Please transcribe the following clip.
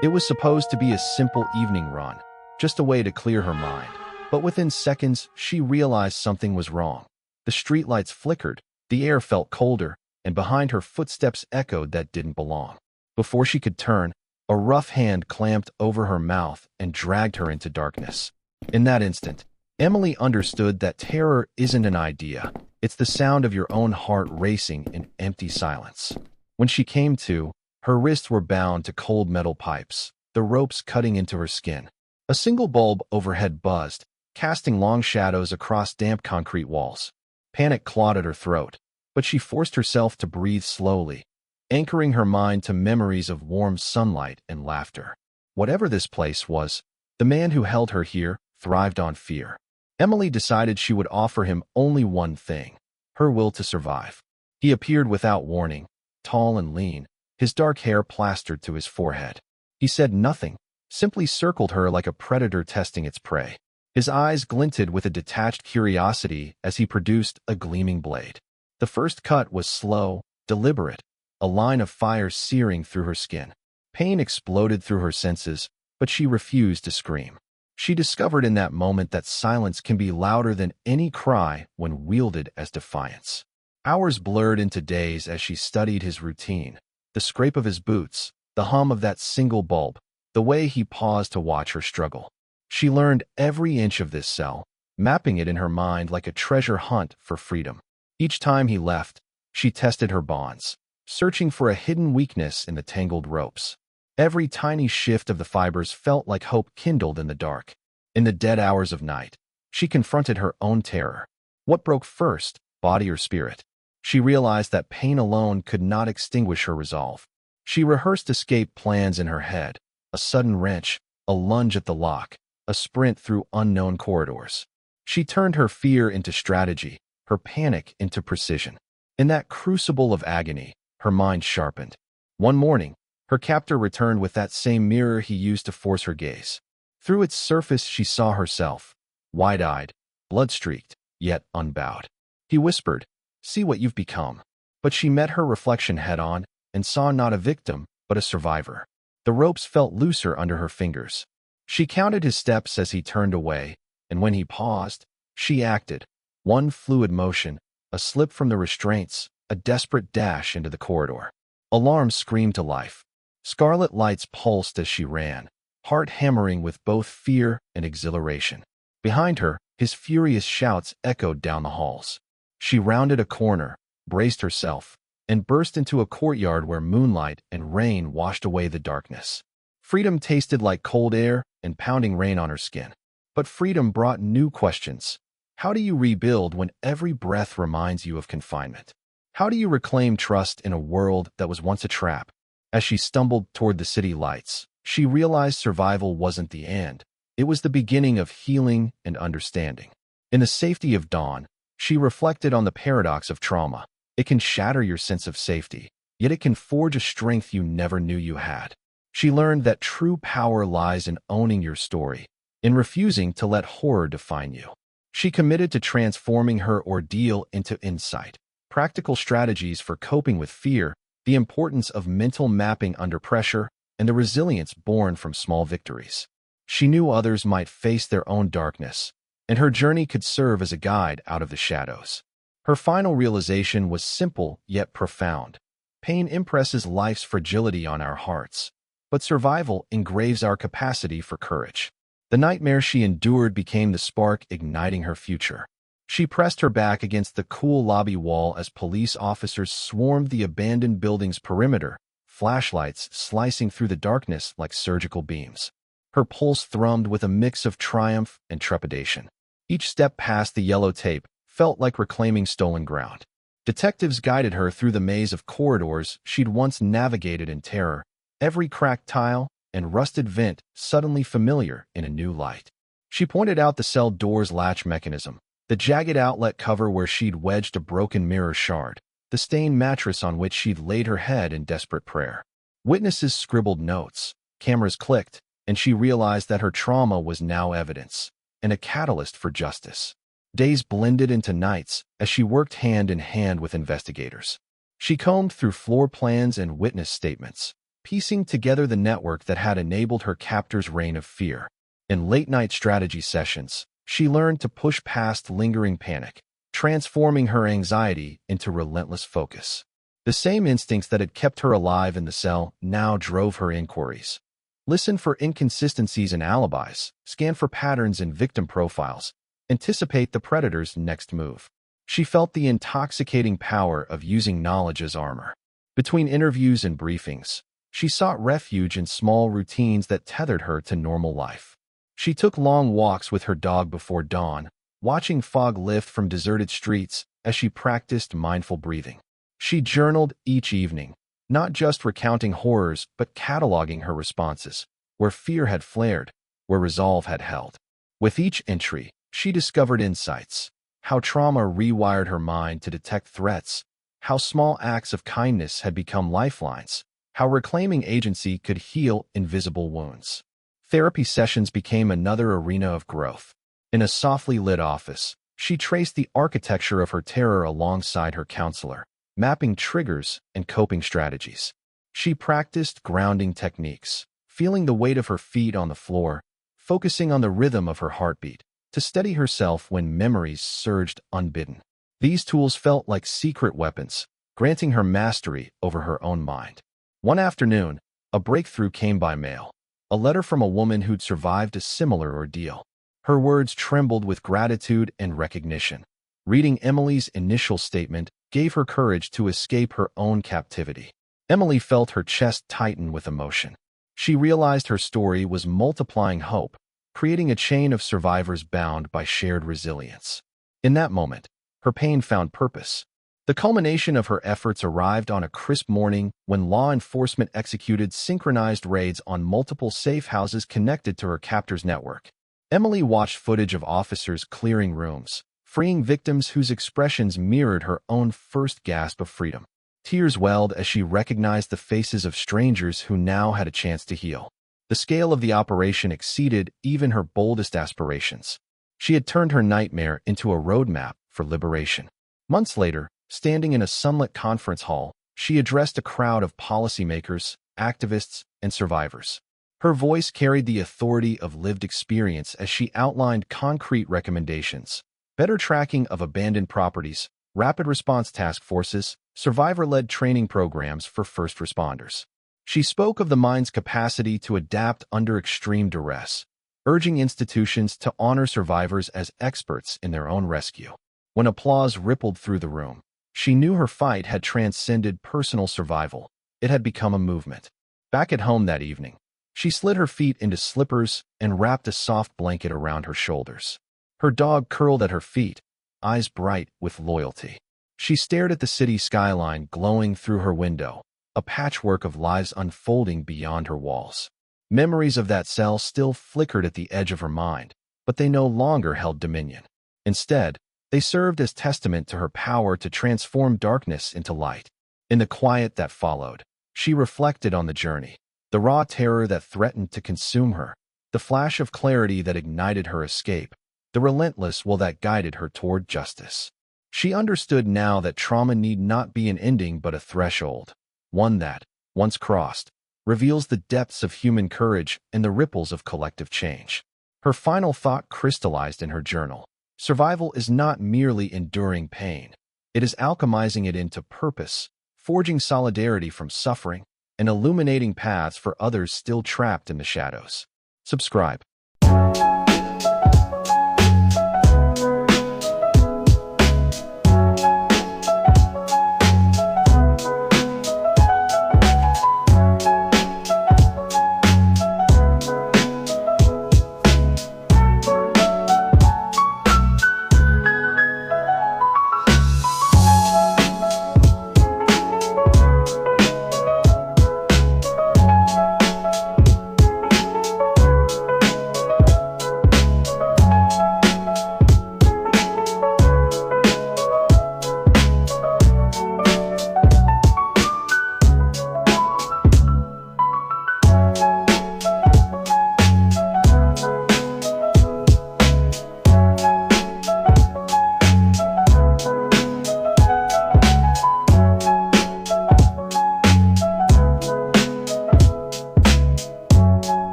It was supposed to be a simple evening run, just a way to clear her mind. But within seconds, she realized something was wrong. The streetlights flickered, the air felt colder, and behind her footsteps echoed that didn't belong. Before she could turn, a rough hand clamped over her mouth and dragged her into darkness. In that instant, Emily understood that terror isn't an idea. It's the sound of your own heart racing in empty silence. When she came to, her wrists were bound to cold metal pipes, the ropes cutting into her skin. A single bulb overhead buzzed, casting long shadows across damp concrete walls. Panic clawed at her throat, but she forced herself to breathe slowly, anchoring her mind to memories of warm sunlight and laughter. Whatever this place was, the man who held her here thrived on fear. Emily decided she would offer him only one thing: her will to survive. He appeared without warning, tall and lean, his dark hair plastered to his forehead. He said nothing, simply circled her like a predator testing its prey. His eyes glinted with a detached curiosity as he produced a gleaming blade. The first cut was slow, deliberate, a line of fire searing through her skin. Pain exploded through her senses, but she refused to scream. She discovered in that moment that silence can be louder than any cry when wielded as defiance. Hours blurred into days as she studied his routine. The scrape of his boots, the hum of that single bulb, the way he paused to watch her struggle. She learned every inch of this cell, mapping it in her mind like a treasure hunt for freedom. Each time he left, she tested her bonds, searching for a hidden weakness in the tangled ropes. Every tiny shift of the fibers felt like hope kindled in the dark. In the dead hours of night, she confronted her own terror. What broke first, body or spirit? She realized that pain alone could not extinguish her resolve. She rehearsed escape plans in her head: a sudden wrench, a lunge at the lock, a sprint through unknown corridors. She turned her fear into strategy, her panic into precision. In that crucible of agony, her mind sharpened. One morning, her captor returned with that same mirror he used to force her gaze. Through its surface she saw herself, wide-eyed, blood-streaked, yet unbowed. He whispered, "See what you've become." But she met her reflection head-on and saw not a victim, but a survivor. The ropes felt looser under her fingers. She counted his steps as he turned away, and when he paused, she acted. One fluid motion, a slip from the restraints, a desperate dash into the corridor. Alarms screamed to life. Scarlet lights pulsed as she ran, heart hammering with both fear and exhilaration. Behind her, his furious shouts echoed down the halls. She rounded a corner, braced herself, and burst into a courtyard where moonlight and rain washed away the darkness. Freedom tasted like cold air and pounding rain on her skin. But freedom brought new questions. How do you rebuild when every breath reminds you of confinement? How do you reclaim trust in a world that was once a trap? As she stumbled toward the city lights, she realized survival wasn't the end. It was the beginning of healing and understanding. In the safety of dawn, she reflected on the paradox of trauma. It can shatter your sense of safety, yet it can forge a strength you never knew you had. She learned that true power lies in owning your story, in refusing to let horror define you. She committed to transforming her ordeal into insight, practical strategies for coping with fear, the importance of mental mapping under pressure, and the resilience born from small victories. She knew others might face their own darkness, and her journey could serve as a guide out of the shadows. Her final realization was simple yet profound. Pain impresses life's fragility on our hearts, but survival engraves our capacity for courage. The nightmare she endured became the spark igniting her future. She pressed her back against the cool lobby wall as police officers swarmed the abandoned building's perimeter, flashlights slicing through the darkness like surgical beams. Her pulse thrummed with a mix of triumph and trepidation. Each step past the yellow tape felt like reclaiming stolen ground. Detectives guided her through the maze of corridors she'd once navigated in terror, every cracked tile and rusted vent suddenly familiar in a new light. She pointed out the cell door's latch mechanism, the jagged outlet cover where she'd wedged a broken mirror shard, the stained mattress on which she'd laid her head in desperate prayer. Witnesses scribbled notes, cameras clicked, and she realized that her trauma was now evidence, and a catalyst for justice. Days blended into nights as she worked hand in hand with investigators. She combed through floor plans and witness statements, piecing together the network that had enabled her captor's reign of fear. In late-night strategy sessions, she learned to push past lingering panic, transforming her anxiety into relentless focus. The same instincts that had kept her alive in the cell now drove her inquiries. Listen for inconsistencies in alibis, scan for patterns in victim profiles, anticipate the predator's next move. She felt the intoxicating power of using knowledge as armor. Between interviews and briefings, she sought refuge in small routines that tethered her to normal life. She took long walks with her dog before dawn, watching fog lift from deserted streets as she practiced mindful breathing. She journaled each evening, not just recounting horrors but cataloging her responses, where fear had flared, where resolve had held. With each entry, she discovered insights: how trauma rewired her mind to detect threats, how small acts of kindness had become lifelines, how reclaiming agency could heal invisible wounds. Therapy sessions became another arena of growth. In a softly lit office, she traced the architecture of her terror alongside her counselor, mapping triggers and coping strategies. She practiced grounding techniques, feeling the weight of her feet on the floor, focusing on the rhythm of her heartbeat, to steady herself when memories surged unbidden. These tools felt like secret weapons, granting her mastery over her own mind. One afternoon, a breakthrough came by mail. A letter from a woman who'd survived a similar ordeal. Her words trembled with gratitude and recognition. Reading Emily's initial statement gave her courage to escape her own captivity. Emily felt her chest tighten with emotion. She realized her story was multiplying hope, creating a chain of survivors bound by shared resilience. In that moment, her pain found purpose. The culmination of her efforts arrived on a crisp morning when law enforcement executed synchronized raids on multiple safe houses connected to her captor's network. Emily watched footage of officers clearing rooms, freeing victims whose expressions mirrored her own first gasp of freedom. Tears welled as she recognized the faces of strangers who now had a chance to heal. The scale of the operation exceeded even her boldest aspirations. She had turned her nightmare into a roadmap for liberation. Months later, standing in a sunlit conference hall, she addressed a crowd of policymakers, activists, and survivors. Her voice carried the authority of lived experience as she outlined concrete recommendations: better tracking of abandoned properties, rapid response task forces, survivor-led training programs for first responders. She spoke of the mind's capacity to adapt under extreme duress, urging institutions to honor survivors as experts in their own rescue. When applause rippled through the room, she knew her fight had transcended personal survival. It had become a movement. Back at home that evening, she slid her feet into slippers and wrapped a soft blanket around her shoulders. Her dog curled at her feet, eyes bright with loyalty. She stared at the city skyline glowing through her window, a patchwork of lives unfolding beyond her walls. Memories of that cell still flickered at the edge of her mind, but they no longer held dominion. Instead, they served as testament to her power to transform darkness into light. In the quiet that followed, she reflected on the journey, the raw terror that threatened to consume her, the flash of clarity that ignited her escape, the relentless will that guided her toward justice. She understood now that trauma need not be an ending but a threshold, one that, once crossed, reveals the depths of human courage and the ripples of collective change. Her final thought crystallized in her journal. Survival is not merely enduring pain. It is alchemizing it into purpose, forging solidarity from suffering, and illuminating paths for others still trapped in the shadows. Subscribe.